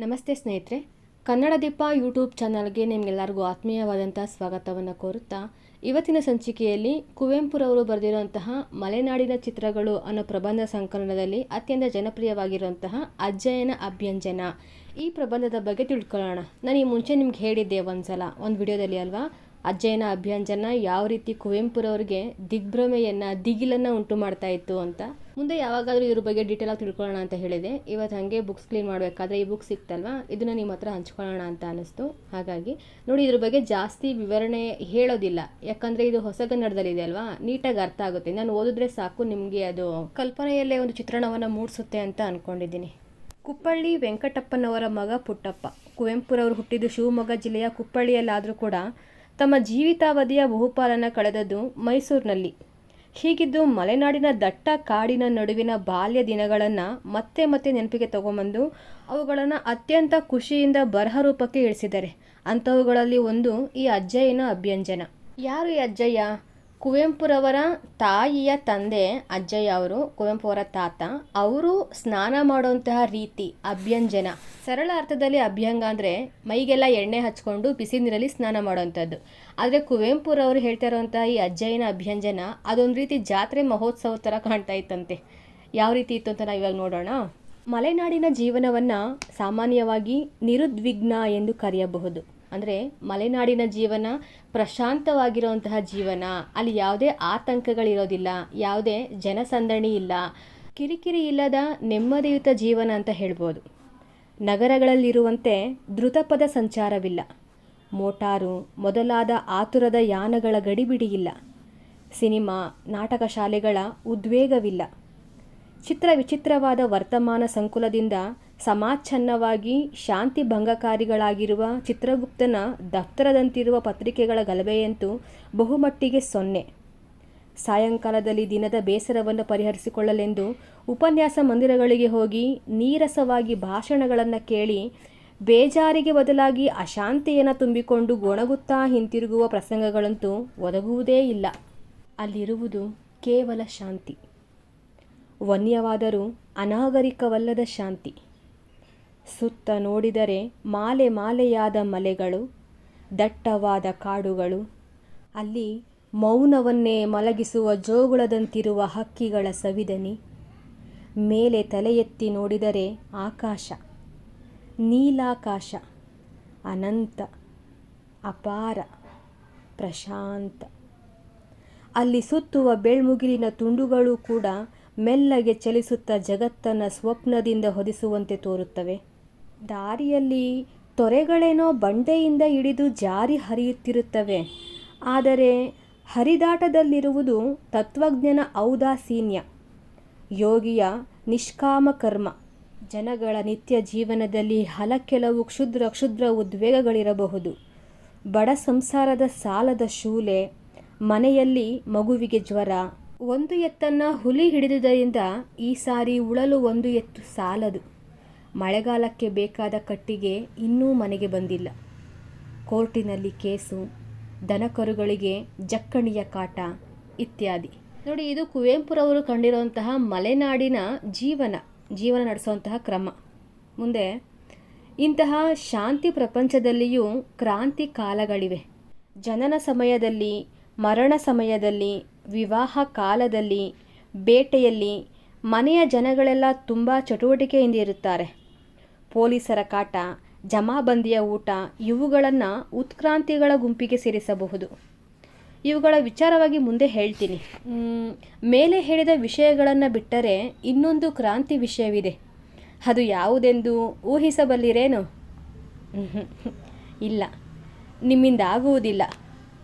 ನಮಸ್ತೆ ಸ್ನೇಹಿತರೆ, ಕನ್ನಡ ದೀಪ ಯೂಟ್ಯೂಬ್ ಚಾನಲ್ಗೆ ನಿಮಗೆಲ್ಲರಿಗೂ ಆತ್ಮೀಯವಾದಂಥ ಸ್ವಾಗತವನ್ನು ಕೋರುತ್ತಾ ಇವತ್ತಿನ ಸಂಚಿಕೆಯಲ್ಲಿ ಕುವೆಂಪುರವರು ಬರೆದಿರುವಂತಹ ಮಲೆನಾಡಿನ ಚಿತ್ರಗಳು ಅನ್ನೋ ಪ್ರಬಂಧ ಸಂಕಲನದಲ್ಲಿ ಅತ್ಯಂತ ಜನಪ್ರಿಯವಾಗಿರುವಂತಹ ಅಜ್ಜಯ್ಯನ ಅಭ್ಯಂಜನ ಈ ಪ್ರಬಂಧದ ಬಗ್ಗೆ ತಿಳ್ಕೊಳ್ಳೋಣ. ನಾನು ಈ ಮುಂಚೆ ನಿಮ್ಗೆ ಹೇಳಿದ್ದೆ ಒಂದು ವಿಡಿಯೋದಲ್ಲಿ ಅಲ್ವಾ, ಅಜ್ಜಯ್ಯನ ಅಭ್ಯಂಜನ ಯಾವ ರೀತಿ ಕುವೆಂಪುರವ್ರಿಗೆ ದಿಗಿಲನ್ನು ಉಂಟು ಮಾಡ್ತಾ ಇತ್ತು ಅಂತ. ಮುಂದೆ ಯಾವಾಗಾದರೂ ಇದ್ರ ಬಗ್ಗೆ ಡೀಟೇಲ್ ಆಗಿ ತಿಳ್ಕೊಳ್ಳೋಣ ಅಂತ ಹೇಳಿದೆ. ಇವತ್ತು ಹಾಗೆ ಬುಕ್ಸ್ ಕ್ಲೀನ್ ಮಾಡಬೇಕಾದ್ರೆ ಈ ಬುಕ್ ಸಿಕ್ತಲ್ವಾ, ಇದನ್ನು ನಿಮ್ಮ ಹತ್ರ ಹಂಚ್ಕೊಳ್ಳೋಣ ಅಂತ ಅನ್ನಿಸ್ತು. ಹಾಗಾಗಿ ನೋಡಿ, ಇದ್ರ ಬಗ್ಗೆ ಜಾಸ್ತಿ ವಿವರಣೆ ಹೇಳೋದಿಲ್ಲ, ಯಾಕಂದರೆ ಇದು ಹೊಸಗನ್ನಡದಲ್ಲಿದೆ ಅಲ್ವಾ, ನೀಟಾಗಿ ಅರ್ಥ ಆಗುತ್ತೆ. ನಾನು ಓದಿದ್ರೆ ಸಾಕು, ನಿಮಗೆ ಅದು ಕಲ್ಪನೆಯಲ್ಲೇ ಒಂದು ಚಿತ್ರಣವನ್ನು ಮೂಡಿಸುತ್ತೆ ಅಂತ ಅಂದ್ಕೊಂಡಿದ್ದೀನಿ. ಕುಪ್ಪಳ್ಳಿ ವೆಂಕಟಪ್ಪನವರ ಮಗ ಪುಟ್ಟಪ್ಪ. ಕುವೆಂಪುರವರು ಹುಟ್ಟಿದ್ದು ಶಿವಮೊಗ್ಗ ಜಿಲ್ಲೆಯ ಕುಪ್ಪಳ್ಳಿಯಲ್ಲಾದರೂ ಕೂಡ ತಮ್ಮ ಜೀವಿತಾವಧಿಯ ಬಹುಪಾಲನ್ನು ಕಳೆದದ್ದು ಮೈಸೂರಿನಲ್ಲಿ. ಹೀಗಿದ್ದು ಮಲೆನಾಡಿನ ದಟ್ಟ ಕಾಡಿನ ನಡುವಿನ ಬಾಲ್ಯ ದಿನಗಳನ್ನು ಮತ್ತೆ ಮತ್ತೆ ನೆನಪಿಗೆ ತಗೊಂಬಂದು ಅವುಗಳನ್ನು ಅತ್ಯಂತ ಖುಷಿಯಿಂದ ಬರಹ ರೂಪಕ್ಕೆ ಇಳಿಸಿದ್ದಾರೆ. ಅಂಥವುಗಳಲ್ಲಿ ಒಂದು ಈ ಅಜ್ಜಯ್ಯನ ಅಭ್ಯಂಜನ. ಯಾರು ಈ ಅಜ್ಜಯ್ಯ? ಕುವೆಂಪುರವರ ತಾಯಿಯ ತಂದೆ ಅಜ್ಜಯ್ಯ ಅವರು, ಕುವೆಂಪು ಅವರ ತಾತ. ಅವರು ಸ್ನಾನ ಮಾಡುವಂತಹ ರೀತಿ ಅಭ್ಯಂಜನ. ಸರಳ ಅರ್ಥದಲ್ಲಿ ಅಭ್ಯಂಗ ಅಂದರೆ ಮೈಗೆಲ್ಲ ಎಣ್ಣೆ ಹಚ್ಕೊಂಡು ಬಿಸಿ ನೀರಲ್ಲಿ ಸ್ನಾನ ಮಾಡುವಂಥದ್ದು. ಆದರೆ ಕುವೆಂಪುರವರು ಹೇಳ್ತಾ ಇರುವಂತಹ ಈ ಅಜ್ಜಯ್ಯನ ಅಭ್ಯಂಜನ ಅದೊಂದು ರೀತಿ ಜಾತ್ರೆ ಮಹೋತ್ಸವ ಥರ ಕಾಣ್ತಾ ಇತ್ತಂತೆ. ಯಾವ ರೀತಿ ಇತ್ತು ಅಂತ ನಾವು ಇವಾಗ ನೋಡೋಣ. ಮಲೆನಾಡಿನ ಜೀವನವನ್ನು ಸಾಮಾನ್ಯವಾಗಿ ನಿರುದ್ವಿಗ್ನ ಎಂದು ಕರೆಯಬಹುದು. ಅಂದರೆ ಮಲೆನಾಡಿನ ಜೀವನ ಪ್ರಶಾಂತವಾಗಿರುವಂತಹ ಜೀವನ. ಅಲ್ಲಿ ಯಾವುದೇ ಆತಂಕಗಳಿರೋದಿಲ್ಲ, ಯಾವುದೇ ಜನಸಂದಣಿ ಇಲ್ಲ, ಕಿರಿಕಿರಿ ಇಲ್ಲದ ನೆಮ್ಮದಿಯುತ ಜೀವನ ಅಂತ ಹೇಳ್ಬೋದು. ನಗರಗಳಲ್ಲಿರುವಂತೆ ದ್ರುತಪದ ಸಂಚಾರವಿಲ್ಲ, ಮೋಟಾರು ಮೊದಲಾದ ಆತುರದ ಯಾನಗಳ ಗಡಿಬಿಡಿ ಇಲ್ಲ, ಸಿನಿಮಾ ನಾಟಕ ಶಾಲೆಗಳ ಉದ್ವೇಗವಿಲ್ಲ. ಚಿತ್ರ ವಿಚಿತ್ರವಾದ ವರ್ತಮಾನ ಸಂಕುಲದಿಂದ ಸಮಾಚ್ಛನ್ನವಾಗಿ ಶಾಂತಿ ಭಂಗಕಾರಿಗಳಾಗಿರುವ ಚಿತ್ರಗುಪ್ತನ ದಫ್ತರದಂತಿರುವ ಪತ್ರಿಕೆಗಳ ಗಲಭೆಯಂತೂ ಬಹುಮಟ್ಟಿಗೆ ಸೊನ್ನೆ. ಸಾಯಂಕಾಲದಲ್ಲಿ ದಿನದ ಬೇಸರವನ್ನು ಪರಿಹರಿಸಿಕೊಳ್ಳಲೆಂದು ಉಪನ್ಯಾಸ ಮಂದಿರಗಳಿಗೆ ಹೋಗಿ ನೀರಸವಾಗಿ ಭಾಷಣಗಳನ್ನು ಕೇಳಿ ಬೇಜಾರಿಗೆ ಬದಲಾಗಿ ಅಶಾಂತಿಯನ್ನು ತುಂಬಿಕೊಂಡು ಗೊಣಗುತ್ತಾ ಹಿಂತಿರುಗುವ ಪ್ರಸಂಗಗಳಂತೂ ಒದಗುವುದೇ ಇಲ್ಲ. ಅಲ್ಲಿರುವುದು ಕೇವಲ ಶಾಂತಿ, ವನ್ಯವಾದರೂ ಅನಾಗರಿಕವಲ್ಲದ ಶಾಂತಿ. ಸುತ್ತ ನೋಡಿದರೆ ಮಾಲೆ ಮಾಲೆಯಾದ ಮಲೆಗಳು, ದಟ್ಟವಾದ ಕಾಡುಗಳು, ಅಲ್ಲಿ ಮೌನವನ್ನೇ ಮಲಗಿಸುವ ಜೋಗುಳದಂತಿರುವ ಹಕ್ಕಿಗಳ ಸವಿದನಿ. ಮೇಲೆ ತಲೆ ಎತ್ತಿ ನೋಡಿದರೆ ಆಕಾಶ, ನೀಲಾಕಾಶ, ಅನಂತ, ಅಪಾರ, ಪ್ರಶಾಂತ. ಅಲ್ಲಿ ಸುತ್ತುವ ಬೆಳ್ಮುಗಿಲಿನ ತುಂಡುಗಳು ಕೂಡ ಮೆಲ್ಲಗೆ ಚಲಿಸುತ್ತಾ ಜಗತ್ತನ್ನು ಸ್ವಪ್ನದಿಂದ ಹೊದಿಸುವಂತೆ ತೋರುತ್ತವೆ. ದಾರಿಯಲ್ಲಿ ತೊರೆಗಳೇನೋ ಬಂಡೆಯಿಂದ ಹಿಡಿದು ಜಾರಿ ಹರಿಯುತ್ತಿರುತ್ತವೆ. ಆದರೆ ಹರಿದಾಟದಲ್ಲಿರುವುದು ತತ್ವಜ್ಞನ ಔದಾಸೀನ್ಯ, ಯೋಗಿಯ ನಿಷ್ಕಾಮ ಕರ್ಮ. ಜನಗಳ ನಿತ್ಯ ಜೀವನದಲ್ಲಿ ಕೆಲವು ಕ್ಷುದ್ರ ಉದ್ವೇಗಗಳಿರಬಹುದು. ಬಡ ಸಂಸಾರದ ಸಾಲದ ಶೂಲೆ, ಮನೆಯಲ್ಲಿ ಮಗುವಿಗೆ ಜ್ವರ. ಒಂದು ಎತ್ತನ್ನು ಹುಲಿ ಹಿಡಿದುದರಿಂದ ಈ ಸಾರಿ ಉಳಲು ಒಂದು ಎತ್ತು ಸಾಲದು. ಮಳೆಗಾಲಕ್ಕೆ ಬೇಕಾದ ಕಟ್ಟಿಗೆ ಇನ್ನೂ ಮನೆಗೆ ಬಂದಿಲ್ಲ. ಕೋರ್ಟಿನಲ್ಲಿ ಕೇಸು, ದನಕರುಗಳಿಗೆ ಜಕ್ಕಣಿಯ ಕಾಟ ಇತ್ಯಾದಿ. ನೋಡಿ, ಇದು ಕುವೆಂಪುರವರು ಕಂಡಿರುವಂತಹ ಮಲೆನಾಡಿನ ಜೀವನ ನಡೆಸುವಂತಹ ಕ್ರಮ. ಮುಂದೆ, ಇಂತಹ ಶಾಂತಿ ಪ್ರಪಂಚದಲ್ಲಿಯೂ ಕ್ರಾಂತಿ ಕಾಲಗಳಿವೆ. ಜನನ ಸಮಯದಲ್ಲಿ, ಮರಣ ಸಮಯದಲ್ಲಿ, ವಿವಾಹ ಕಾಲದಲ್ಲಿ, ಬೇಟೆಯಲ್ಲಿ ಮನೆಯ ಜನಗಳೆಲ್ಲ ತುಂಬ ಚಟುವಟಿಕೆಯಿಂದ ಇರುತ್ತಾರೆ. ಪೊಲೀಸರ ಕಾಟ, ಜಮಾಬಂದಿಯ ಊಟ ಇವುಗಳನ್ನು ಉತ್ಕ್ರಾಂತಿಗಳ ಗುಂಪಿಗೆ ಸೇರಿಸಬಹುದು. ಇವುಗಳ ವಿಚಾರವಾಗಿ ಮುಂದೆ ಹೇಳ್ತೀನಿ. ಮೇಲೆ ಹೇಳಿದ ವಿಷಯಗಳನ್ನು ಬಿಟ್ಟರೆ ಇನ್ನೊಂದು ಕ್ರಾಂತಿ ವಿಷಯವಿದೆ. ಅದು ಯಾವುದೆಂದು ಊಹಿಸಬಲ್ಲಿರೇನು? ಇಲ್ಲ, ನಿಮ್ಮಿಂದಾಗುವುದಿಲ್ಲ.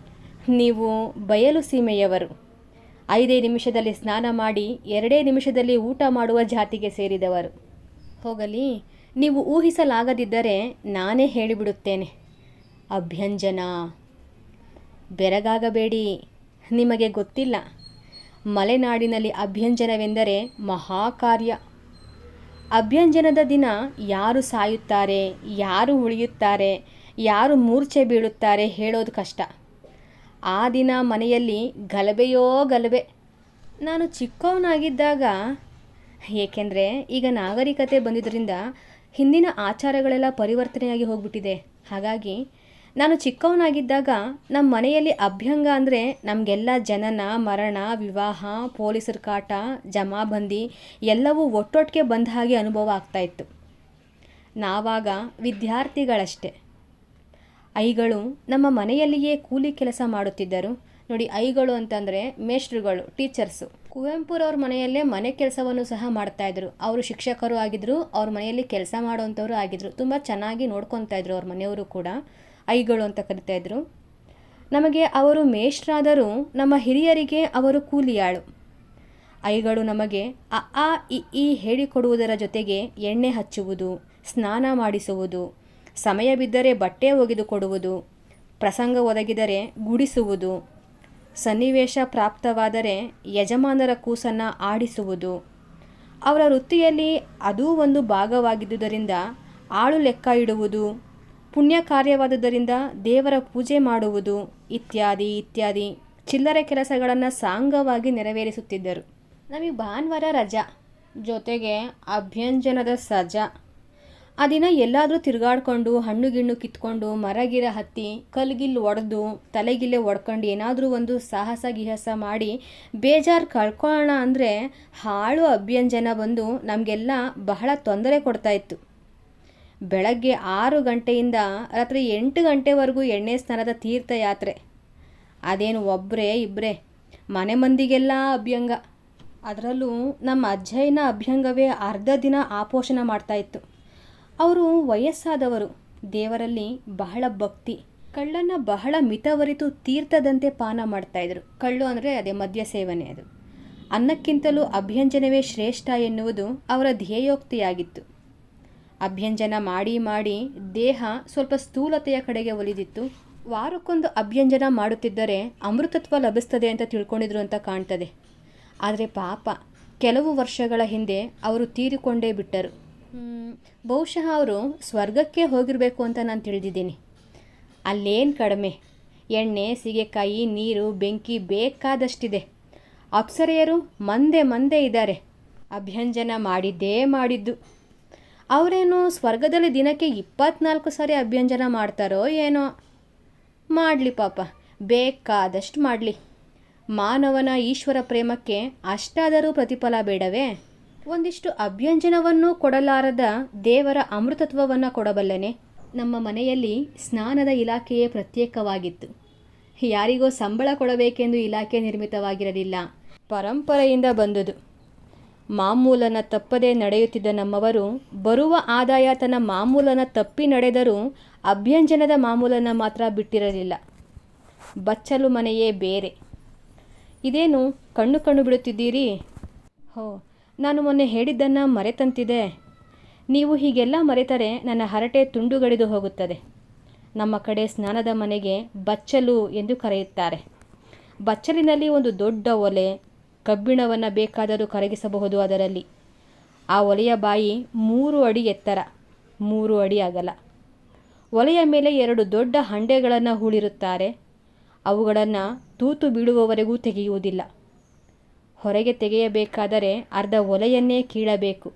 ನೀವು ಬಯಲು ಸೀಮೆಯವರು. 5 ನಿಮಿಷದಲ್ಲಿ ಸ್ನಾನ ಮಾಡಿ 2 ನಿಮಿಷದಲ್ಲಿ ಊಟ ಮಾಡುವ ಜಾತಿಗೆ ಸೇರಿದವರು. ಹೋಗಲಿ, ನೀವು ಊಹಿಸಲಾಗದಿದ್ದರೆ ನಾನೇ ಹೇಳಿಬಿಡುತ್ತೇನೆ. ಅಭ್ಯಂಜನ. ಬೆರಗಾಗಬೇಡಿ, ನಿಮಗೆ ಗೊತ್ತಿಲ್ಲ. ಮಲೆನಾಡಿನಲ್ಲಿ ಅಭ್ಯಂಜನವೆಂದರೆ ಮಹಾಕಾರ್ಯ. ಅಭ್ಯಂಜನದ ದಿನ ಯಾರು ಸಾಯುತ್ತಾರೆ, ಯಾರು ಉಳಿಯುತ್ತಾರೆ, ಯಾರು ಮೂರ್ಛೆ ಬೀಳುತ್ತಾರೆ ಹೇಳೋದು ಕಷ್ಟ. ಆ ದಿನ ಮನೆಯಲ್ಲಿ ಗಲಭೆಯೋ ಗಲಭೆ. ನಾನು ಚಿಕ್ಕವನಾಗಿದ್ದಾಗ, ಏಕೆಂದರೆ ಈಗ ನಾಗರಿಕತೆ ಬಂದಿದ್ದರಿಂದ ಹಿಂದಿನ ಆಚಾರಗಳೆಲ್ಲ ಪರಿವರ್ತನೆಯಾಗಿ ಹೋಗ್ಬಿಟ್ಟಿದೆ. ಹಾಗಾಗಿ ನಾನು ಚಿಕ್ಕವನಾಗಿದ್ದಾಗ ನಮ್ಮ ಮನೆಯಲ್ಲಿ ಅಭ್ಯಂಗ ಅಂದರೆ ನಮಗೆಲ್ಲ ಜನನ, ಮರಣ, ವಿವಾಹ, ಪೊಲೀಸರ ಕಾಟ, ಜಮಾಬಂದಿ ಎಲ್ಲವೂ ಒಟ್ಟೊಟ್ಟಿಗೆ ಬಂದ ಹಾಗೆ ಅನುಭವ ಆಗ್ತಾಯಿತ್ತು. ನಾವಾಗ ವಿದ್ಯಾರ್ಥಿಗಳಷ್ಟೇ. ಐಗಳು ನಮ್ಮ ಮನೆಯಲ್ಲಿಯೇ ಕೂಲಿ ಕೆಲಸ ಮಾಡುತ್ತಿದ್ದರು. ನೋಡಿ, ಐಗಳು ಅಂತಂದರೆ ಮೇಷ್ಟ್ರುಗಳು, ಟೀಚರ್ಸು. ಕುವೆಂಪುರವ್ರ ಮನೆಯಲ್ಲೇ ಮನೆ ಕೆಲಸವನ್ನು ಸಹ ಮಾಡ್ತಾಯಿದ್ರು. ಅವರು ಶಿಕ್ಷಕರು ಆಗಿದ್ದರು, ಅವ್ರ ಮನೆಯಲ್ಲಿ ಕೆಲಸ ಮಾಡೋವಂಥವ್ರು ಆಗಿದ್ದರು. ತುಂಬ ಚೆನ್ನಾಗಿ ನೋಡ್ಕೊತಾ ಇದ್ರು ಅವ್ರ ಮನೆಯವರು ಕೂಡ. ಐಗಳು ಅಂತ ಕರಿತಾಯಿದ್ರು. ನಮಗೆ ಅವರು ಮೇಷ್ಟ್ರಾದರೂ ನಮ್ಮ ಹಿರಿಯರಿಗೆ ಅವರು ಕೂಲಿಯಾಳು. ಐಗಳು ನಮಗೆ ಅ ಆ ಇ ಈ ಹೇಳಿಕೊಡುವುದರ ಜೊತೆಗೆ ಎಣ್ಣೆ ಹಚ್ಚುವುದು, ಸ್ನಾನ ಮಾಡಿಸುವುದು, ಸಮಯ ಬಿದ್ದರೆ ಬಟ್ಟೆ ಒಗೆದು ಕೊಡುವುದು, ಪ್ರಸಂಗ ಒದಗಿದರೆ ಗುಡಿಸುವುದು, ಸನ್ನಿವೇಶ ಪ್ರಾಪ್ತವಾದರೆ ಯಜಮಾನರ ಕೂಸನ್ನು ಆಡಿಸುವುದು. ಅವರ ವೃತ್ತಿಯಲ್ಲಿ ಅದೂ ಒಂದು ಭಾಗವಾಗಿದ್ದುದರಿಂದ ಆಳು ಲೆಕ್ಕ ಇಡುವುದು, ಪುಣ್ಯ ಕಾರ್ಯವಾದುದರಿಂದ ದೇವರ ಪೂಜೆ ಮಾಡುವುದು ಇತ್ಯಾದಿ ಇತ್ಯಾದಿ ಚಿಲ್ಲರೆ ಕೆಲಸಗಳನ್ನು ಸಾಂಗವಾಗಿ ನೆರವೇರಿಸುತ್ತಿದ್ದರು. ನಮಗೆ ಭಾನುವಾರ ರಜಾ, ಜೊತೆಗೆ ಅಭ್ಯಂಜನದ ಸಜಾ. ಆ ದಿನ ಎಲ್ಲಾದರೂ ತಿರುಗಾಡ್ಕೊಂಡು, ಹಣ್ಣು ಗಿಣ್ಣು ಕಿತ್ಕೊಂಡು, ಮರಗಿರ ಹತ್ತಿ, ಕಲ್ಗಿಲ್ಲು ಒಡೆದು, ತಲೆಗಿಲ್ಲೆ ಒಡ್ಕೊಂಡು ಏನಾದರೂ ಒಂದು ಸಾಹಸ ಗಿಹಸ ಮಾಡಿ ಬೇಜಾರು ಕಳ್ಕೊಳ್ಳೋಣ ಅಂದರೆ ಹಾಳು ಅಭ್ಯಂಜನ ಬಂದು ನಮಗೆಲ್ಲ ಬಹಳ ತೊಂದರೆ ಕೊಡ್ತಾಯಿತ್ತು. ಬೆಳಗ್ಗೆ 6 ಗಂಟೆಯಿಂದ ರಾತ್ರಿ 8 ಗಂಟೆವರೆಗೂ ಎಣ್ಣೆ ಸ್ನಾನದ ತೀರ್ಥಯಾತ್ರೆ. ಅದೇನು ಒಬ್ಬರೇ ಇಬ್ಬರೇ, ಮನೆ ಮಂದಿಗೆಲ್ಲ ಅಭ್ಯಂಗ. ಅದರಲ್ಲೂ ನಮ್ಮ ಅಜ್ಜಯ್ಯನ ಅಭ್ಯಂಗವೇ ಅರ್ಧ ದಿನ ಆಪೋಷಣ ಮಾಡ್ತಾಯಿತ್ತು. ಅವರು ವಯಸ್ಸಾದವರು, ದೇವರಲ್ಲಿ ಬಹಳ ಭಕ್ತಿ. ಕಳ್ಳನ್ನು ಬಹಳ ಮಿತವರಿತು ತೀರ್ಥದಂತೆ ಪಾನ ಮಾಡ್ತಾಯಿದ್ರು. ಕಳ್ಳು ಅಂದರೆ ಅದೇ ಮದ್ಯ ಸೇವನೆ. ಅದು ಅನ್ನಕ್ಕಿಂತಲೂ ಅಭ್ಯಂಜನವೇ ಶ್ರೇಷ್ಠ ಎನ್ನುವುದು ಅವರ ಧ್ಯೇಯೋಕ್ತಿಯಾಗಿತ್ತು. ಅಭ್ಯಂಜನ ಮಾಡಿ ಮಾಡಿ ದೇಹ ಸ್ವಲ್ಪ ಸ್ಥೂಲತೆಯ ಕಡೆಗೆ ಒಲಿದಿತ್ತು. ವಾರಕ್ಕೊಂದು ಅಭ್ಯಂಜನ ಮಾಡುತ್ತಿದ್ದರೆ ಅಮೃತತ್ವ ಲಭಿಸ್ತದೆ ಅಂತ ತಿಳ್ಕೊಂಡಿದ್ರು ಅಂತ ಕಾಣ್ತದೆ. ಆದರೆ ಪಾಪ ಕೆಲವು ವರ್ಷಗಳ ಹಿಂದೆ ಅವರು ತೀರಿಕೊಂಡೇ ಬಿಟ್ಟರು. ಬಹುಶಃ ಅವರು ಸ್ವರ್ಗಕ್ಕೆ ಹೋಗಿರಬೇಕು ಅಂತ ನಾನು ತಿಳಿದಿದ್ದೀನಿ. ಅಲ್ಲೇನು ಕಡಿಮೆ, ಎಣ್ಣೆ, ಸೀಗೆಕಾಯಿ, ನೀರು, ಬೆಂಕಿ ಬೇಕಾದಷ್ಟಿದೆ. ಅಪ್ಸರೆಯರು ಮಂದೆ ಇದ್ದಾರೆ. ಅಭ್ಯಂಜನ ಮಾಡಿದ್ದೇ ಮಾಡಿದ್ದು. ಅವರೇನು ಸ್ವರ್ಗದಲ್ಲಿ ದಿನಕ್ಕೆ 24 ಸಾರಿ ಅಭ್ಯಂಜನ ಮಾಡ್ತಾರೋ ಏನೋ. ಮಾಡಲಿ ಪಾಪ, ಬೇಕಾದಷ್ಟು ಮಾಡಲಿ. ಮಾನವನ ಈಶ್ವರ ಪ್ರೇಮಕ್ಕೆ ಅಷ್ಟಾದರೂ ಪ್ರತಿಫಲ ಬೇಡವೇ? ಒಂದಿಷ್ಟು ಅಭ್ಯಂಜನವನ್ನು ಕೊಡಲಾರದ ದೇವರ ಅಮೃತತ್ವವನ್ನು ಕೊಡಬಲ್ಲನೆ. ನಮ್ಮ ಮನೆಯಲ್ಲಿ ಸ್ನಾನದ ಇಲಾಖೆಯೇ ಪ್ರತ್ಯೇಕವಾಗಿತ್ತು. ಯಾರಿಗೋ ಸಂಬಳ ಕೊಡಬೇಕೆಂದು ಇಲಾಖೆ ನಿರ್ಮಿತವಾಗಿರಲಿಲ್ಲ, ಪರಂಪರೆಯಿಂದ ಬಂದುದು. ಮಾಮೂಲನ್ನು ತಪ್ಪದೇ ನಡೆಯುತ್ತಿದ್ದ ನಮ್ಮವರು ಬರುವ ಆದಾಯ ತನ್ನ ಮಾಮೂಲನ್ನು ತಪ್ಪಿ ನಡೆದರೂ ಅಭ್ಯಂಜನದ ಮಾಮೂಲನ್ನು ಮಾತ್ರ ಬಿಟ್ಟಿರಲಿಲ್ಲ. ಬಚ್ಚಲು ಮನೆಯೇ ಬೇರೆ. ಇದೇನು ಕಣ್ಣು ಬಿಡುತ್ತಿದ್ದೀರಿ? ಹೋ, ನಾನು ಮೊನ್ನೆ ಹೇಳಿದ್ದನ್ನು ಮರೆತಂತಿದೆ. ನೀವು ಹೀಗೆಲ್ಲ ಮರೆತರೆ ನನ್ನ ಹರಟೆ ತುಂಡುಗಡಿದು ಹೋಗುತ್ತದೆ. ನಮ್ಮ ಕಡೆ ಸ್ನಾನದ ಮನೆಗೆ ಬಚ್ಚಲು ಎಂದು ಕರೆಯುತ್ತಾರೆ. ಬಚ್ಚಲಿನಲ್ಲಿ ಒಂದು ದೊಡ್ಡ ಒಲೆ, ಕಬ್ಬಿಣವನ್ನು ಬೇಕಾದರೂ ಕರಗಿಸಬಹುದು ಅದರಲ್ಲಿ. ಆ ಒಲೆಯ ಬಾಯಿ 3 ಅಡಿ ಎತ್ತರ, 3 ಅಡಿ ಅಗಲ. ಒಲೆಯ ಮೇಲೆ 2 ದೊಡ್ಡ ಹಂಡೆಗಳನ್ನು ಹೂಳಿರುತ್ತಾರೆ. ಅವುಗಳನ್ನು ತೂತು ಬೀಳುವವರೆಗೂ ತೆಗೆಯುವುದಿಲ್ಲ. ಹೊರಗೆ ತೆಗೆಯಬೇಕಾದರೆ ಅರ್ಧ ಒಲೆಯನ್ನೇ ಕೀಳಬೇಕು.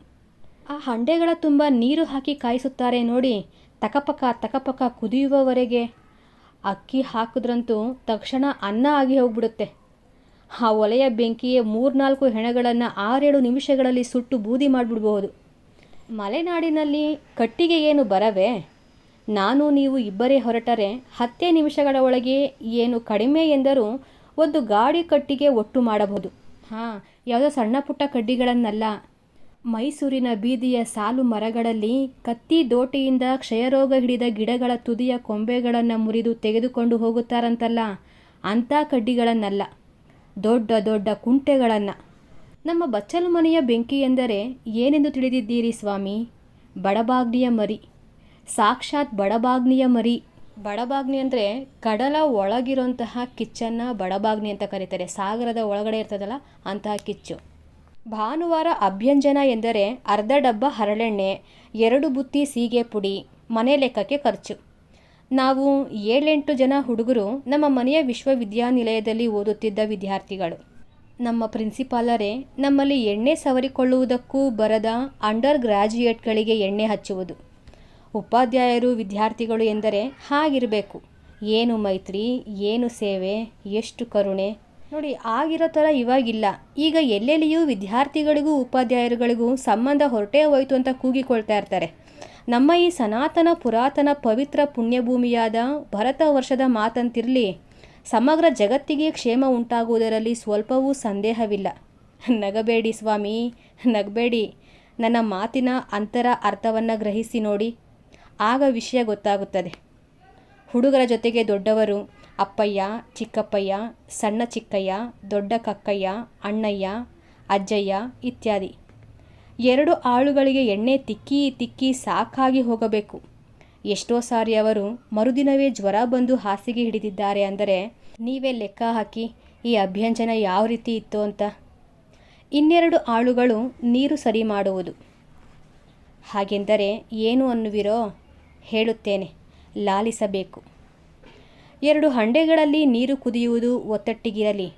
ಆ ಹಂಡೆಗಳ ತುಂಬ ನೀರು ಹಾಕಿ ಕಾಯಿಸುತ್ತಾರೆ ನೋಡಿ, ತಕಪಕ ಕುದಿಯುವವರೆಗೆ. ಅಕ್ಕಿ ಹಾಕಿದ್ರಂತೂ ತಕ್ಷಣ ಅನ್ನ ಆಗಿ ಹೋಗ್ಬಿಡುತ್ತೆ. ಆ ಒಲೆಯ ಬೆಂಕಿಯೇ 3-4 ಹೆಣಗಳನ್ನು 6-7 ನಿಮಿಷಗಳಲ್ಲಿ ಸುಟ್ಟು ಬೂದಿ ಮಾಡಿಬಿಡ್ಬಹುದು. ಮಲೆನಾಡಿನಲ್ಲಿ ಕಟ್ಟಿಗೆ ಏನು ಬರವೇ? ನಾನು ನೀವು ಇಬ್ಬರೇ ಹೊರಟರೆ 10 ನಿಮಿಷಗಳ ಒಳಗೆ, ಏನು ಕಡಿಮೆ ಎಂದರೂ ಒಂದು ಗಾಡಿ ಕಟ್ಟಿಗೆ ಒಟ್ಟು ಮಾಡಬಹುದು. ಯಾವುದೋ ಸಣ್ಣ ಪುಟ್ಟ ಕಡ್ಡಿಗಳನ್ನಲ್ಲ. ಮೈಸೂರಿನ ಬೀದಿಯ ಸಾಲು ಮರಗಳಲ್ಲಿ ಕತ್ತಿ ದೋಟಿಯಿಂದ ಕ್ಷಯರೋಗ ಹಿಡಿದ ಗಿಡಗಳ ತುದಿಯ ಕೊಂಬೆಗಳನ್ನು ಮುರಿದು ತೆಗೆದುಕೊಂಡು ಹೋಗುತ್ತಾರಂತಲ್ಲ, ಅಂಥ ಕಡ್ಡಿಗಳನ್ನಲ್ಲ, ದೊಡ್ಡ ದೊಡ್ಡ ಕುಂಟೆಗಳನ್ನು. ನಮ್ಮ ಬಚ್ಚಲು ಮನೆಯ ಬೆಂಕಿ ಎಂದರೆ ಏನೆಂದು ತಿಳಿದಿದ್ದೀರಿ ಸ್ವಾಮಿ? ಬಡಬಾಗ್ನಿಯ ಮರಿ, ಸಾಕ್ಷಾತ್ ಬಡಬಾಗ್ನಿಯ ಮರಿ. ಬಡಬಾಗ್ನಿ ಅಂದರೆ ಕಡಲ ಒಳಗಿರುವಂತಹ ಕಿಚ್ಚನ್ನು ಬಡಬಾಗ್ನಿ ಅಂತ ಕರೀತಾರೆ. ಸಾಗರದ ಒಳಗಡೆ ಇರ್ತದಲ್ಲ ಅಂತಹ ಕಿಚ್ಚು. ಭಾನುವಾರ ಅಭ್ಯಂಜನ ಎಂದರೆ ಅರ್ಧ ಡಬ್ಬ ಹರಳೆಣ್ಣೆ, 2 ಬುತ್ತಿ ಸೀಗೆ ಪುಡಿ, ಮನೆ ಲೆಕ್ಕಕ್ಕೆ ಖರ್ಚು. ನಾವು 7-8 ಜನ ಹುಡುಗರು ನಮ್ಮ ಮನೆಯ ವಿಶ್ವವಿದ್ಯಾನಿಲಯದಲ್ಲಿ ಓದುತ್ತಿದ್ದ ವಿದ್ಯಾರ್ಥಿಗಳು. ನಮ್ಮ ಪ್ರಿನ್ಸಿಪಾಲರೇ ನಮ್ಮಲ್ಲಿ ಎಣ್ಣೆ ಸವರಿಕೊಳ್ಳುವುದಕ್ಕೂ ಬರದ ಅಂಡರ್ ಗ್ರ್ಯಾಜುಯೇಟ್ಗಳಿಗೆ ಎಣ್ಣೆ ಹಚ್ಚುವುದು. ಉಪಾಧ್ಯಾಯರು ವಿದ್ಯಾರ್ಥಿಗಳು ಎಂದರೆ ಹಾಗಿರಬೇಕು. ಏನು ಮೈತ್ರಿ, ಏನು ಸೇವೆ, ಎಷ್ಟು ಕರುಣೆ ನೋಡಿ. ಆಗಿರೋ ಥರ ಇವಾಗಿಲ್ಲ. ಈಗ ಎಲ್ಲೆಲ್ಲಿಯೂ ವಿದ್ಯಾರ್ಥಿಗಳಿಗೂ ಉಪಾಧ್ಯಾಯರುಗಳಿಗೂ ಸಂಬಂಧ ಹೊರಟೇ ಹೋಯಿತು ಅಂತ ಕೂಗಿಕೊಳ್ತಾ ಇರ್ತಾರೆ. ನಮ್ಮ ಈ ಸನಾತನ ಪುರಾತನ ಪವಿತ್ರ ಪುಣ್ಯಭೂಮಿಯಾದ ಭರತ ವರ್ಷದ ಮಾತಂತಿರಲಿ, ಸಮಗ್ರ ಜಗತ್ತಿಗೆ ಕ್ಷೇಮ ಉಂಟಾಗುವುದರಲ್ಲಿ ಸ್ವಲ್ಪವೂ ಸಂದೇಹವಿಲ್ಲ. ನಗಬೇಡಿ ಸ್ವಾಮಿ, ನಗಬೇಡಿ. ನನ್ನ ಮಾತಿನ ಅರ್ಥವನ್ನು ಗ್ರಹಿಸಿ ನೋಡಿ, ಆಗ ವಿಷಯ ಗೊತ್ತಾಗುತ್ತದೆ. ಹುಡುಗರ ಜೊತೆಗೆ ದೊಡ್ಡವರು ಅಪ್ಪಯ್ಯ, ಚಿಕ್ಕಪ್ಪಯ್ಯ, ಸಣ್ಣ ಚಿಕ್ಕಯ್ಯ, ದೊಡ್ಡ ಕಕ್ಕಯ್ಯ, ಅಣ್ಣಯ್ಯ, ಅಜ್ಜಯ್ಯ ಇತ್ಯಾದಿ. 2 ಆಳುಗಳಿಗೆ ಎಣ್ಣೆ ತಿಕ್ಕಿ ತಿಕ್ಕಿ ಸಾಕಾಗಿ ಹೋಗಬೇಕು. ಎಷ್ಟೋ ಸಾರಿ ಅವರು ಮರುದಿನವೇ ಜ್ವರ ಬಂದು ಹಾಸಿಗೆ ಹಿಡಿದಿದ್ದಾರೆ ಅಂದರೆ ನೀವೇ ಲೆಕ್ಕ ಹಾಕಿ ಈ ಅಭ್ಯಂಜನ ಯಾವ ರೀತಿ ಇತ್ತು ಅಂತ. 2 ಆಳುಗಳು ನೀರು ಸರಿ ಮಾಡುವುದು. ಹಾಗೆಂದರೆ ಏನು ಅನ್ನುವಿರೋ? ಹೇಳುತ್ತೇನೆ, ಲಾಲಿಸಬೇಕು. 2 ಹಂಡೆಗಳಲ್ಲಿ ನೀರು ಕುದಿಯುವುದು ಒತ್ತಟ್ಟಿಗಿರಲಿ.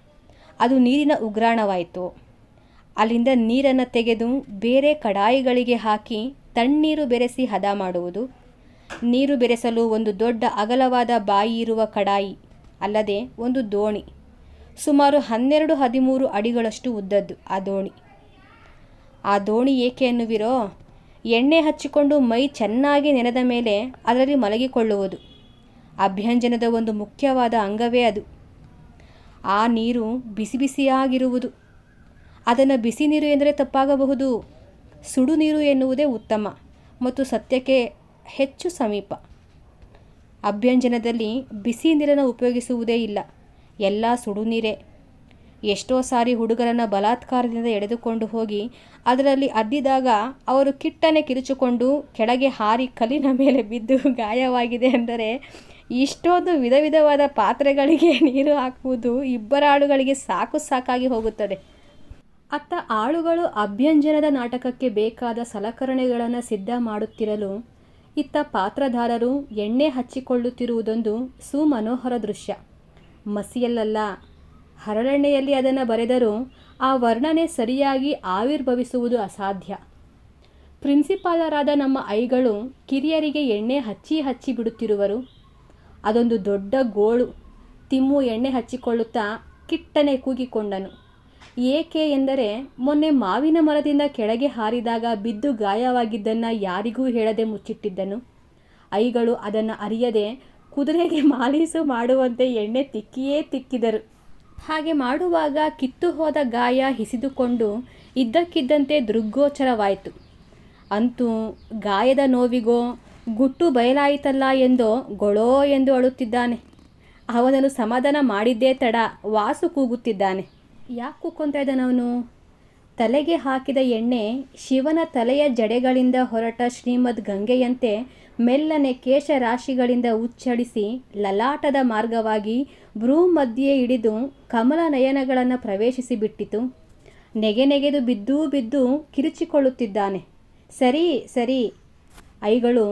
ಅದು ನೀರಿನ ಉಗ್ರಾಣವಾಯಿತು. ಅಲ್ಲಿಂದ ನೀರನ್ನು ತೆಗೆದು ಬೇರೆ ಕಡಾಯಿಗಳಿಗೆ ಹಾಕಿ ತಣ್ಣೀರು ಬೆರೆಸಿ ಹದ ಮಾಡುವುದು. ನೀರು ಬೆರೆಸಲು ಒಂದು ದೊಡ್ಡ ಅಗಲವಾದ ಬಾಯಿ ಇರುವ ಕಡಾಯಿ, ಅಲ್ಲದೆ ಒಂದು ದೋಣಿ, ಸುಮಾರು 12-13 ಅಡಿಗಳಷ್ಟು ಉದ್ದದ್ದು ಆ ದೋಣಿ ಏಕೆ ಅನ್ನುವಿರೋ? ಎಣ್ಣೆ ಹಚ್ಚಿಕೊಂಡು ಮೈ ಚೆನ್ನಾಗಿ ನೆನೆದ ಮೇಲೆ ಅದರಲ್ಲಿ ಮಲಗಿಕೊಳ್ಳುವುದು. ಅಭ್ಯಂಜನದ ಒಂದು ಮುಖ್ಯವಾದ ಅಂಗವೇ ಅದು. ಆ ನೀರು ಬಿಸಿ ಬಿಸಿಯಾಗಿರುವುದು. ಅದನ್ನು ಬಿಸಿ ನೀರು ಎಂದರೆ ತಪ್ಪಾಗಬಹುದು. ಸುಡು ನೀರು ಎನ್ನುವುದೇ ಉತ್ತಮ ಮತ್ತು ಸತ್ಯಕ್ಕೆ ಹೆಚ್ಚು ಸಮೀಪ. ಅಭ್ಯಂಜನದಲ್ಲಿ ಬಿಸಿ ನೀರನ್ನು ಉಪಯೋಗಿಸುವುದೇ ಇಲ್ಲ, ಎಲ್ಲ ಸುಡು ನೀರೇ. ಎಷ್ಟೋ ಸಾರಿ ಹುಡುಗರನ್ನು ಬಲಾತ್ಕಾರದಿಂದ ಎಳೆದುಕೊಂಡು ಹೋಗಿ ಅದರಲ್ಲಿ ಅದ್ದಿದಾಗ ಅವರು ಕಿಟ್ಟನೆ ಕಿರುಚಿಕೊಂಡು ಕೆಳಗೆ ಹಾರಿ ಕಲ್ಲಿನ ಮೇಲೆ ಬಿದ್ದು ಗಾಯವಾಗಿದೆ ಅಂದರೆ ಇಷ್ಟೊಂದು ವಿಧ ವಿಧವಾದ ಪಾತ್ರೆಗಳಿಗೆ ನೀರು ಹಾಕುವುದು 2 ಆಳುಗಳಿಗೆ ಸಾಕಾಗಿ ಹೋಗುತ್ತದೆ. ಅತ್ತ ಆಳುಗಳು ಅಭ್ಯಂಜನದ ನಾಟಕಕ್ಕೆ ಬೇಕಾದ ಸಲಕರಣೆಗಳನ್ನು ಸಿದ್ಧ ಮಾಡುತ್ತಿರಲು ಇತ್ತ ಪಾತ್ರಧಾರರು ಎಣ್ಣೆ ಹಚ್ಚಿಕೊಳ್ಳುತ್ತಿರುವುದೊಂದು ಸುಮನೋಹರ ದೃಶ್ಯ. ಮಸಿಯಲ್ಲ, ಹರಳೆಣ್ಣೆಯಲ್ಲಿ ಅದನ್ನು ಬರೆದರೂ ಆ ವರ್ಣನೆ ಸರಿಯಾಗಿ ಆವಿರ್ಭವಿಸುವುದು ಅಸಾಧ್ಯ. ಪ್ರಿನ್ಸಿಪಾಲರಾದ ನಮ್ಮ ಐಗಳು ಕಿರಿಯರಿಗೆ ಎಣ್ಣೆ ಹಚ್ಚಿ ಬಿಡುತ್ತಿರುವರು. ಅದೊಂದು ದೊಡ್ಡ ಗೋಳು. ತಿಮ್ಮು ಎಣ್ಣೆ ಹಚ್ಚಿಕೊಳ್ಳುತ್ತಾ ಕಿಟ್ಟನೆ ಕೂಗಿಕೊಂಡನು. ಏಕೆ ಎಂದರೆ ಮೊನ್ನೆ ಮಾವಿನ ಮರದಿಂದ ಕೆಳಗೆ ಹಾರಿದಾಗ ಬಿದ್ದು ಗಾಯವಾಗಿದ್ದನ್ನು ಯಾರಿಗೂ ಹೇಳದೆ ಮುಚ್ಚಿಟ್ಟಿದ್ದನು. ಐಗಳು ಅದನ್ನು ಅರಿಯದೆ ಕುದುರೆಗೆ ಮಾಲೀಸು ಮಾಡುವಂತೆ ಎಣ್ಣೆ ತಿಕ್ಕಿದರು. ಹಾಗೆ ಮಾಡುವಾಗ ಕಿತ್ತು ಹೋದ ಗಾಯ ಹಿಸಿದುಕೊಂಡು ಇದ್ದಕ್ಕಿದ್ದಂತೆ ದೃಗ್ಗೋಚರವಾಯಿತು. ಅಂತೂ ಗಾಯದ ನೋವಿಗೋ ಗುಟ್ಟು ಬಯಲಾಯಿತಲ್ಲ ಎಂದೋ ಗೊಳೋ ಎಂದು ಅಳುತ್ತಿದ್ದಾನೆ. ಅವನನ್ನು ಸಮಾಧಾನ ಮಾಡಿದ್ದೇ ತಡ. ವಾಸು ಕೂಗುತ್ತಿದ್ದಾನೆ. ಯಾಕೆ ಕೂಗ್ಕೊತಾ ಇದ್ದಾನವನು? ತಲೆಗೆ ಹಾಕಿದ ಎಣ್ಣೆ ಶಿವನ ತಲೆಯ ಜಡೆಗಳಿಂದ ಹೊರಟ ಶ್ರೀಮದ್ ಗಂಗೆಯಂತೆ ಮೆಲ್ಲನೆ ಕೇಶರಾಶಿಗಳಿಂದ ಉಚ್ಚಡಿಸಿ ಲಲಾಟದ ಮಾರ್ಗವಾಗಿ ಭ್ರೂ ಮಧ್ಯೆ ಹಿಡಿದು ಕಮಲ ನಯನಗಳನ್ನು ಪ್ರವೇಶಿಸಿ ಬಿಟ್ಟಿತು. ನೆಗೆದು ಬಿದ್ದು ಕಿರುಚಿಕೊಳ್ಳುತ್ತಿದ್ದಾನೆ. ಸರಿ. ಐಗಳು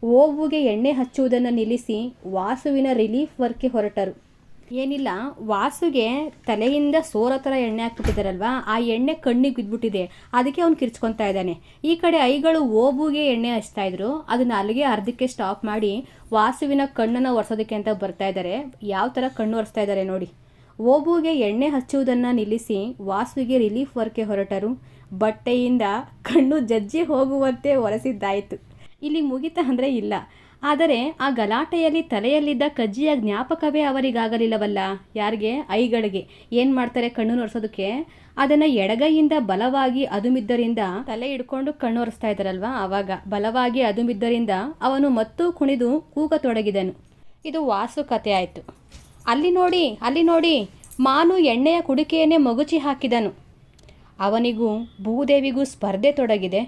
ಓವುಗೆ ಎಣ್ಣೆ ಹಚ್ಚುವುದನ್ನು ನಿಲ್ಲಿಸಿ ವಾಸುವಿನ ರಿಲೀಫ್ ವರ್ಕ್ಗೆ ಹೊರಟರು. ಏನಿಲ್ಲ, ವಾಸುಗೆ ತಲೆಯಿಂದ ಸೋರ ಥರ ಎಣ್ಣೆ ಹಾಕ್ಬಿಟ್ಟಿದ್ದಾರಲ್ವ, ಆ ಎಣ್ಣೆ ಕಣ್ಣಿಗೆ ಬಿದ್ದುಬಿಟ್ಟಿದೆ. ಅದಕ್ಕೆ ಅವ್ನು ಕಿರ್ಚ್ಕೊತಾ ಇದ್ದಾನೆ. ಈ ಕಡೆ ಐಗಳು ಓಬುಗೆ ಎಣ್ಣೆ ಹಚ್ತಾ ಇದ್ರು. ಅದನ್ನು ಅಲ್ಲಿಗೆ ಅರ್ಧಕ್ಕೆ ಸ್ಟಾಪ್ ಮಾಡಿ ವಾಸುವಿನ ಕಣ್ಣನ್ನು ಒರೆಸೋದಕ್ಕೆ ಅಂತ ಬರ್ತಾ ಇದ್ದಾರೆ. ಯಾವ ಥರ ಕಣ್ಣು ಒರೆಸ್ತಾ ಇದ್ದಾರೆ ನೋಡಿ. ಓಬುಗೆ ಎಣ್ಣೆ ಹಚ್ಚುವುದನ್ನು ನಿಲ್ಲಿಸಿ ವಾಸುವಿಗೆ ರಿಲೀಫ್ ವರ್ಕ್ಗೆ ಹೊರಟರು. ಬಟ್ಟೆಯಿಂದ ಕಣ್ಣು ಜಜ್ಜಿ ಹೋಗುವಂತೆ ಒರೆಸಿದ್ದಾಯಿತು. ಇಲ್ಲಿ ಮುಗಿತ ಅಂದರೆ ಇಲ್ಲ. ಆದರೆ ಆ ಗಲಾಟೆಯಲ್ಲಿ ತಲೆಯಲ್ಲಿದ್ದ ಕಜ್ಜಿಯ ಜ್ಞಾಪಕವೇ ಅವರಿಗಾಗಲಿಲ್ಲವಲ್ಲ. ಯಾರಿಗೆ? ಐಗಳಿಗೆ. ಏನು ಮಾಡ್ತಾರೆ ಕಣ್ಣು ಒರೆಸೋದಕ್ಕೆ? ಅದನ್ನು ಎಡಗೈಯಿಂದ ಬಲವಾಗಿ ಅದುಮಿದ್ದರಿಂದ ತಲೆ ಹಿಡ್ಕೊಂಡು ಕಣ್ಣು ಒರೆಸ್ತಾ ಇದ್ದಾರಲ್ವ, ಆವಾಗ ಬಲವಾಗಿ ಅದುಮಿದ್ದರಿಂದ ಅವನು ಮತ್ತೂ ಕುಣಿದು ಕೂಗತೊಡಗಿದನು. ಇದು ವಾಸು ಕತೆ ಆಯಿತು. ಅಲ್ಲಿ ನೋಡಿ ಮಾನು ಎಣ್ಣೆಯ ಕುಡಿಕೆಯನ್ನೇ ಮಗುಚಿ ಹಾಕಿದನು. ಅವನಿಗೂ ಭೂದೇವಿಗೂ ಸ್ಪರ್ಧೆ ತೊಡಗಿದೆ.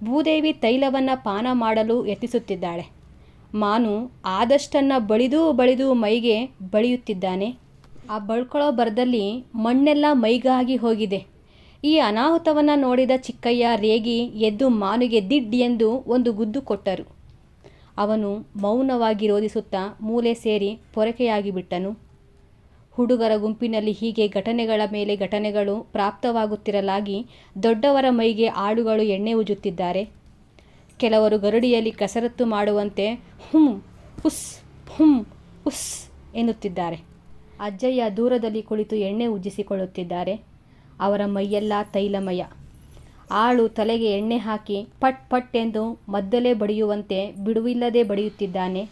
ಭೂದೇವಿ ತೈಲವನ್ನು ಪಾನ ಮಾಡಲು ಯತ್ನಿಸುತ್ತಿದ್ದಾಳೆ. ಮಾನು ಆದಷ್ಟನ್ನು ಬಳಿದು ಮೈಗೆ ಬಳಿಯುತ್ತಿದ್ದಾನೆ. ಆ ಬಳ್ಕೊಳ್ಳೋ ಬರದಲ್ಲಿ ಮಣ್ಣೆಲ್ಲ ಮೈಗಾಗಿ ಹೋಗಿದೆ. ಈ ಅನಾಹುತವನ್ನು ನೋಡಿದ ಚಿಕ್ಕಯ್ಯ ರೇಗಿ ಎದ್ದು ಮಾನುಗೆ ದಿಡ್ ಎಂದು ಒಂದು ಗುದ್ದು ಕೊಟ್ಟರು. ಅವನು ಮೌನವಾಗಿ ರೋಧಿಸುತ್ತಾ ಮೂಲೆ ಸೇರಿ ಪೊರಕೆಯಾಗಿ ಬಿಟ್ಟನು. ಹುಡುಗರ ಗುಂಪಿನಲ್ಲಿ ಹೀಗೆ ಘಟನೆಗಳ ಮೇಲೆ ಘಟನೆಗಳು ಪ್ರಾಪ್ತವಾಗುತ್ತಿರಲಾಗಿ ದೊಡ್ಡವರ ಮೈಗೆ ಆಳುಗಳು ಎಣ್ಣೆ ಉಜ್ಜುತ್ತಿದ್ದಾರೆ. ಕೆಲವರು ಗರಡಿಯಲ್ಲಿ ಕಸರತ್ತು ಮಾಡುವಂತೆ ಹುಂ ಹುಸ್ ಹುಂ ಹುಸ್ ಎನ್ನುತ್ತಿದ್ದಾರೆ. ಅಜ್ಜಯ್ಯ ದೂರದಲ್ಲಿ ಕುಳಿತು ಎಣ್ಣೆ ಉಜ್ಜಿಸಿಕೊಳ್ಳುತ್ತಿದ್ದಾರೆ. ಅವರ ಮೈಯೆಲ್ಲ ತೈಲಮಯ. ಆಳು ತಲೆಗೆ ಎಣ್ಣೆ ಹಾಕಿ ಪಟ್ ಪಟ್ ಎಂದು ಮದ್ದಲೇ ಬಡಿಯುವಂತೆ ಬಿಡುವಿಲ್ಲದೆ ಬಡಿಯುತ್ತಿದ್ದಾನೆ.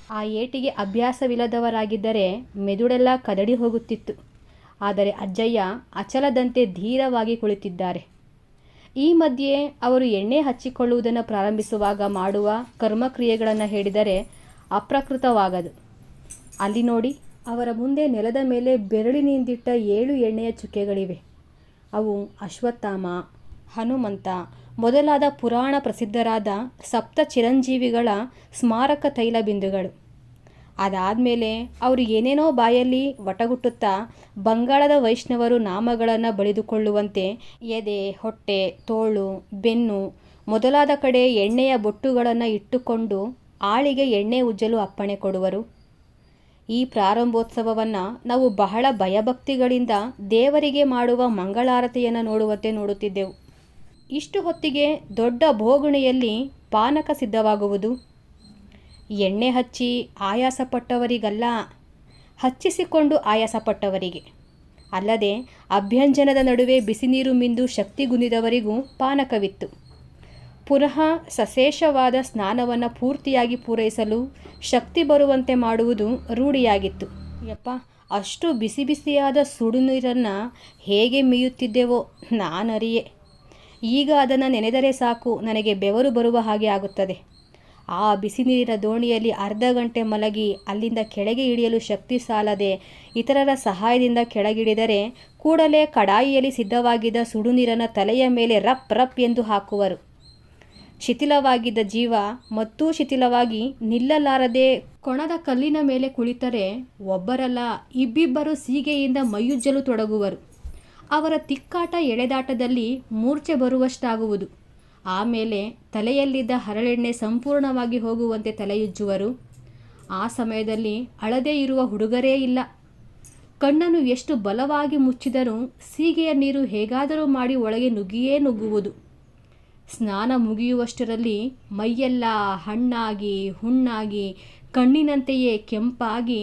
ಆ ಏಟಿಗೆ ಅಭ್ಯಾಸವಿಲ್ಲದವರಾಗಿದ್ದರೆ ಮೆದುಳೆಲ್ಲ ಕದಡಿ ಹೋಗುತ್ತಿತ್ತು. ಆದರೆ ಅಜ್ಜಯ್ಯ ಅಚಲದಂತೆ ಧೀರವಾಗಿ ಕುಳಿತಿದ್ದಾರೆ. ಈ ಮಧ್ಯೆ ಅವರು ಎಣ್ಣೆ ಹಚ್ಚಿಕೊಳ್ಳುವುದನ್ನು ಪ್ರಾರಂಭಿಸುವಾಗ ಮಾಡುವ ಕರ್ಮಕ್ರಿಯೆಗಳನ್ನು ಹೇಳಿದರೆ ಅಪ್ರಕೃತವಾಗದು. ಅಲ್ಲಿ ನೋಡಿ, ಅವರ ಮುಂದೆ ನೆಲದ ಮೇಲೆ ಬೆರಳಿನಿಂದಿಟ್ಟ 7 ಎಣ್ಣೆಯ ಚುಕ್ಕೆಗಳಿವೆ. ಅವು ಅಶ್ವತ್ಥಾಮ, ಹನುಮಂತ ಮೊದಲಾದ ಪುರಾಣ ಪ್ರಸಿದ್ಧರಾದ ಸಪ್ತ ಚಿರಂಜೀವಿಗಳ ಸ್ಮಾರಕ ತೈಲ ಬಿಂದುಗಳು. ಅದಾದಮೇಲೆ ಅವರು ಏನೇನೋ ಬಾಯಲ್ಲಿ ವಟಗುಟ್ಟುತ್ತಾ ಬಂಗಾಳದ ವೈಷ್ಣವರು ನಾಮಗಳನ್ನು ಬಳಿದುಕೊಳ್ಳುವಂತೆ ಎದೆ, ಹೊಟ್ಟೆ, ತೋಳು, ಬೆನ್ನು ಮೊದಲಾದ ಕಡೆ ಎಣ್ಣೆಯ ಬೊಟ್ಟುಗಳನ್ನು ಇಟ್ಟುಕೊಂಡು ಆಳಿಗೆ ಎಣ್ಣೆ ಉಜ್ಜಲು ಅಪ್ಪಣೆ ಕೊಡುವರು. ಈ ಪ್ರಾರಂಭೋತ್ಸವವನ್ನು ನಾವು ಬಹಳ ಭಯಭಕ್ತಿಗಳಿಂದ ದೇವರಿಗೆ ಮಾಡುವ ಮಂಗಳಾರತಿಯನ್ನು ನೋಡುವಂತೆ ನೋಡುತ್ತಿದ್ದೆವು. ಇಷ್ಟು ಹೊತ್ತಿಗೆ ದೊಡ್ಡ ಬೋಗುಣಿಯಲ್ಲಿ ಪಾನಕ ಸಿದ್ಧವಾಗುವುದು. ಎಣ್ಣೆ ಹಚ್ಚಿ ಆಯಾಸಪಟ್ಟವರಿಗಲ್ಲ, ಹಚ್ಚಿಸಿಕೊಂಡು ಆಯಾಸಪಟ್ಟವರಿಗೆ. ಅಲ್ಲದೆ ಅಭ್ಯಂಜನದ ನಡುವೆ ಬಿಸಿನೀರು ಮಿಂದು ಶಕ್ತಿಗುಂದಿದವರಿಗೂ ಪಾನಕವಿತ್ತು. ಪುನಃ ಸಶೇಷವಾದ ಸ್ನಾನವನ್ನು ಪೂರ್ತಿಯಾಗಿ ಪೂರೈಸಲು ಶಕ್ತಿ ಬರುವಂತೆ ಮಾಡುವುದು ರೂಢಿಯಾಗಿತ್ತು. ಯಪ್ಪ, ಅಷ್ಟು ಬಿಸಿ ಬಿಸಿಯಾದ ಸುಡು ನೀರನ್ನು ಹೇಗೆ ಮೀಯುತ್ತಿದ್ದೆವೋ ನಾನರಿಯೆ. ಈಗ ಅದನ್ನು ನೆನೆದರೆ ಸಾಕು, ನನಗೆ ಬೆವರು ಬರುವ ಹಾಗೆ ಆಗುತ್ತದೆ. ಆ ಬಿಸಿ ನೀರಿನ ದೋಣಿಯಲ್ಲಿ ಅರ್ಧ ಗಂಟೆ ಮಲಗಿ ಅಲ್ಲಿಂದ ಕೆಳಗೆ ಇಳಿಯಲು ಶಕ್ತಿ ಸಾಲದೆ ಇತರರ ಸಹಾಯದಿಂದ ಕೆಳಗಿಳಿದರೆ ಕೂಡಲೇ ಕಡಾಯಿಯಲ್ಲಿ ಸಿದ್ಧವಾಗಿದ್ದ ಸುಡು ನೀರನ್ನು ತಲೆಯ ಮೇಲೆ ರಪ್ ರಪ್ ಎಂದು ಹಾಕುವರು. ಶಿಥಿಲವಾಗಿದ್ದ ಜೀವ ಮತ್ತೂ ಶಿಥಿಲವಾಗಿ ನಿಲ್ಲಲಾರದೆ ಕೊಣದ ಕಲ್ಲಿನ ಮೇಲೆ ಕುಳಿತರೆ ಒಬ್ಬರಲ್ಲ ಇಬ್ಬಿಬ್ಬರು ಸೀಗೆಯಿಂದ ಮೈಯುಜ್ಜಲು ತೊಡಗುವರು. ಅವರ ತಿಕ್ಕಾಟ ಎಳೆದಾಟದಲ್ಲಿ ಮೂರ್ಛೆ ಬರುವಷ್ಟಾಗುವುದು. ಆಮೇಲೆ ತಲೆಯಲ್ಲಿದ್ದ ಹರಳೆಣ್ಣೆ ಸಂಪೂರ್ಣವಾಗಿ ಹೋಗುವಂತೆ ತಲೆಯುಜ್ಜುವರು. ಆ ಸಮಯದಲ್ಲಿ ಅಳದೇ ಇರುವ ಹುಡುಗರೇ ಇಲ್ಲ. ಕಣ್ಣನ್ನು ಎಷ್ಟು ಬಲವಾಗಿ ಮುಚ್ಚಿದರೂ ಸೀಗೆಯ ನೀರು ಹೇಗಾದರೂ ಮಾಡಿ ಒಳಗೆ ನುಗ್ಗಿಯೇ ನುಗ್ಗುವುದು. ಸ್ನಾನ ಮುಗಿಯುವಷ್ಟರಲ್ಲಿ ಮೈಯೆಲ್ಲ ಹಣ್ಣಾಗಿ ಹುಣ್ಣಾಗಿ ಕಣ್ಣಿನಂತೆಯೇ ಕೆಂಪಾಗಿ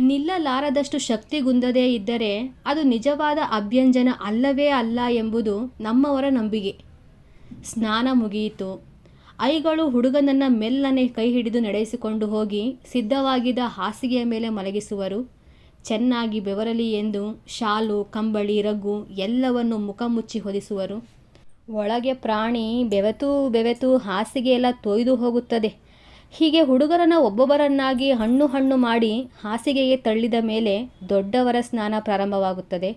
ನಿಲ್ಲಲಾರದಷ್ಟು ಶಕ್ತಿಗುಂದದೇ ಇದ್ದರೆ ಅದು ನಿಜವಾದ ಅಭ್ಯಂಜನ ಅಲ್ಲವೇ ಅಲ್ಲ ಎಂಬುದು ನಮ್ಮವರ ನಂಬಿಕೆ. ಸ್ನಾನ ಮುಗಿಯಿತು. ಐಗಳು ಹುಡುಗನನ್ನು ಮೆಲ್ಲನೆ ಕೈ ಹಿಡಿದು ನಡೆಸಿಕೊಂಡು ಹೋಗಿ ಸಿದ್ಧವಾಗಿದ್ದ ಹಾಸಿಗೆಯ ಮೇಲೆ ಮಲಗಿಸುವರು. ಚೆನ್ನಾಗಿ ಬೆವರಲಿ ಎಂದು ಶಾಲು, ಕಂಬಳಿ, ರಗ್ಗು ಎಲ್ಲವನ್ನು ಮುಖ ಮುಚ್ಚಿ ಹೊದಿಸುವರು. ಒಳಗೆ ಪ್ರಾಣಿ ಬೆವೆತು ಹಾಸಿಗೆಯೆಲ್ಲ ತೊಯ್ದು ಹೋಗುತ್ತದೆ. ಹೀಗೆ ಹುಡುಗರನ್ನು ಒಬ್ಬೊಬ್ಬರನ್ನಾಗಿ ಹಣ್ಣು ಮಾಡಿ ಹಾಸಿಗೆಗೆ ತಳ್ಳಿದ ಮೇಲೆ ದೊಡ್ಡವರ ಸ್ನಾನ ಪ್ರಾರಂಭವಾಗುತ್ತದೆ.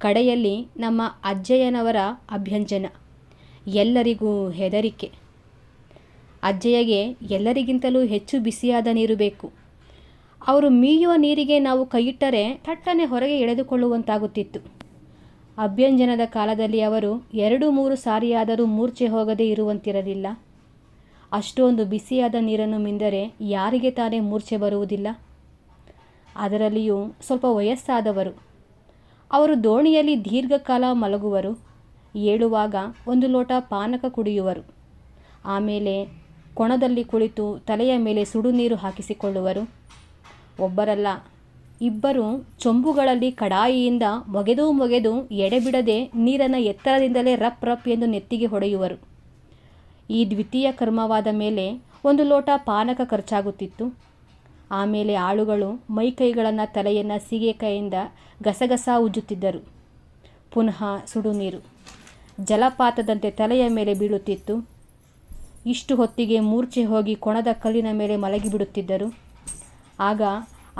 ಕಡೆಯಲ್ಲಿ ನಮ್ಮ ಅಜ್ಜಯ್ಯನವರ ಅಭ್ಯಂಜನ. ಎಲ್ಲರಿಗೂ ಹೆದರಿಕೆ. ಅಜ್ಜಯ್ಯಗೆ ಎಲ್ಲರಿಗಿಂತಲೂ ಹೆಚ್ಚು ಬಿಸಿಯಾದ ನೀರು ಬೇಕು. ಅವರು ಮೀಯುವ ನೀರಿಗೆ ನಾವು ಕೈಯಿಟ್ಟರೆ ಥಟ್ಟನೆ ಹೊರಗೆ ಎಳೆದುಕೊಳ್ಳುವಂತಾಗುತ್ತಿತ್ತು. ಅಭ್ಯಂಜನದ ಕಾಲದಲ್ಲಿ ಅವರು 2-3 ಸಾರಿಯಾದರೂ ಮೂರ್ಛೆ ಹೋಗದೇ ಇರುವಂತಿರಲಿಲ್ಲ. ಅಷ್ಟೊಂದು ಬಿಸಿಯಾದ ನೀರನ್ನು ಮಿಂದರೆ ಯಾರಿಗೆ ತಾನೇ ಮೂರ್ಛೆ ಬರುವುದಿಲ್ಲ? ಅದರಲ್ಲಿಯೂ ಸ್ವಲ್ಪ ವಯಸ್ಸಾದವರು. ಅವರು ದೋಣಿಯಲ್ಲಿ ದೀರ್ಘಕಾಲ ಮಲಗುವರು. ಏಳುವಾಗ 1 ಲೋಟ ಪಾನಕ ಕುಡಿಯುವರು. ಆಮೇಲೆ ಕೊಣದಲ್ಲಿ ಕುಳಿತು ತಲೆಯ ಮೇಲೆ ಸುಡು ನೀರು ಹಾಕಿಸಿಕೊಳ್ಳುವರು. ಒಬ್ಬರಲ್ಲ, ಇಬ್ಬರು ಚೊಂಬುಗಳಲ್ಲಿ ಕಡಾಯಿಯಿಂದ ಮೊಗೆದು ಎಡೆಬಿಡದೆ ನೀರನ್ನು ಎತ್ತರದಿಂದಲೇ ರಪ್ ರಪ್ ಎಂದು ನೆತ್ತಿಗೆ ಹೊಡೆಯುವರು. ಈ ದ್ವಿತೀಯ ಕರ್ಮವಾದ ಮೇಲೆ 1 ಲೋಟ ಪಾನಕ ಖರ್ಚಾಗುತ್ತಿತ್ತು. ಆಮೇಲೆ ಆಳುಗಳು ಮೈಕೈಗಳನ್ನು ತಲೆಯನ್ನು ಸೀಗೆಕಾಯಿಂದ ಗಸಗಸ ಉಜ್ಜುತ್ತಿದ್ದರು. ಪುನಃ ಸುಡು ನೀರು ಜಲಪಾತದಂತೆ ತಲೆಯ ಮೇಲೆ ಬೀಳುತ್ತಿತ್ತು. ಇಷ್ಟು ಹೊತ್ತಿಗೆ ಮೂರ್ಛೆ ಹೋಗಿ ಕೊಣದ ಕಲ್ಲಿನ ಮೇಲೆ ಮಲಗಿಬಿಡುತ್ತಿದ್ದರು. ಆಗ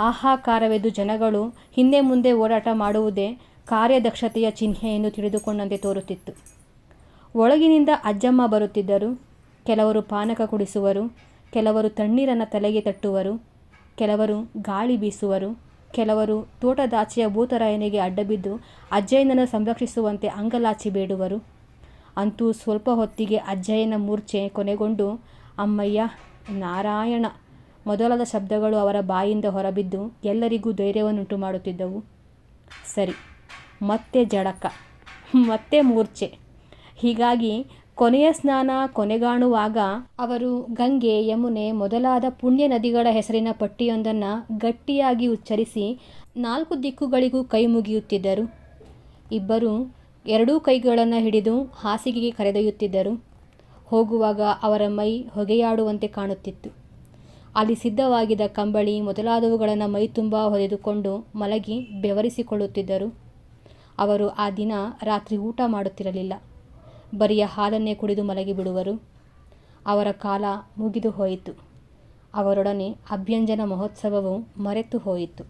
ಆಹಾಕಾರವೆದ್ದು ಜನಗಳು ಹಿಂದೆ ಮುಂದೆ ಓಡಾಟ ಮಾಡುವುದೇ ಕಾರ್ಯದಕ್ಷತೆಯ ಚಿಹ್ನೆ ಎಂದು ತಿಳಿದುಕೊಂಡಂತೆ ತೋರುತ್ತಿತ್ತು. ಒಳಗಿನಿಂದ ಅಜ್ಜಮ್ಮ ಬರುತ್ತಿದ್ದರು. ಕೆಲವರು ಪಾನಕ ಕುಡಿಸುವರು, ಕೆಲವರು ತಣ್ಣೀರನ್ನು ತಲೆಗೆ ತಟ್ಟುವರು, ಕೆಲವರು ಗಾಳಿ ಬೀಸುವರು, ಕೆಲವರು ತೋಟದಾಚೆಯ ಭೂತರಾಯನಿಗೆ ಅಡ್ಡಬಿದ್ದು ಅಜ್ಜಯ್ಯನನ್ನು ಸಂರಕ್ಷಿಸುವಂತೆ ಅಂಗಲಾಚಿ ಬೇಡುವರು. ಅಂತೂ ಸ್ವಲ್ಪ ಹೊತ್ತಿಗೆ ಅಜ್ಜಯ್ಯನ ಮೂರ್ಛೆ ಕೊನೆಗೊಂಡು ಅಮ್ಮಯ್ಯ, ನಾರಾಯಣ ಮೊದಲಾದ ಶಬ್ದಗಳು ಅವರ ಬಾಯಿಂದ ಹೊರಬಿದ್ದು ಎಲ್ಲರಿಗೂ ಧೈರ್ಯವನ್ನುಂಟು ಮಾಡುತ್ತಿದ್ದವು. ಸರಿ, ಮತ್ತೆ ಜಳಕ, ಮತ್ತೆ ಮೂರ್ಛೆ. ಹೀಗಾಗಿ ಕೊನೆಯ ಸ್ನಾನ ಕೊನೆಗಾಣುವಾಗ ಅವರು ಗಂಗೆ, ಯಮುನೆ ಮೊದಲಾದ ಪುಣ್ಯ ನದಿಗಳ ಹೆಸರಿನ ಪಟ್ಟಿಯೊಂದನ್ನು ಗಟ್ಟಿಯಾಗಿ ಉಚ್ಚರಿಸಿ 4 ದಿಕ್ಕುಗಳಿಗೂ ಕೈ ಮುಗಿಯುತ್ತಿದ್ದರು. ಇಬ್ಬರು ಎರಡೂ ಕೈಗಳನ್ನು ಹಿಡಿದು ಹಾಸಿಗೆಗೆ ಕರೆದೊಯ್ಯುತ್ತಿದ್ದರು. ಹೋಗುವಾಗ ಅವರ ಮೈ ಹೊಗೆಯಾಡುವಂತೆ ಕಾಣುತ್ತಿತ್ತು. ಅಲ್ಲಿ ಸಿದ್ಧವಾಗಿದ್ದ ಕಂಬಳಿ ಮೊದಲಾದವುಗಳನ್ನು ಮೈ ತುಂಬ ಹೊದೆದುಕೊಂಡು ಮಲಗಿ ಬೆವರಿಸಿಕೊಳ್ಳುತ್ತಿದ್ದರು. ಅವರು ಆ ದಿನ ರಾತ್ರಿ ಊಟ ಮಾಡುತ್ತಿರಲಿಲ್ಲ. ಬರಿಯ ಹಾಲನ್ನೇ ಕುಡಿದು ಮಲಗಿಬಿಡುವರು. ಅವರ ಕಾಲ ಮುಗಿದು ಹೋಯಿತು. ಅವರೊಡನೆ ಅಭ್ಯಂಜನ ಮಹೋತ್ಸವವು ಮರೆತು ಹೋಯಿತು.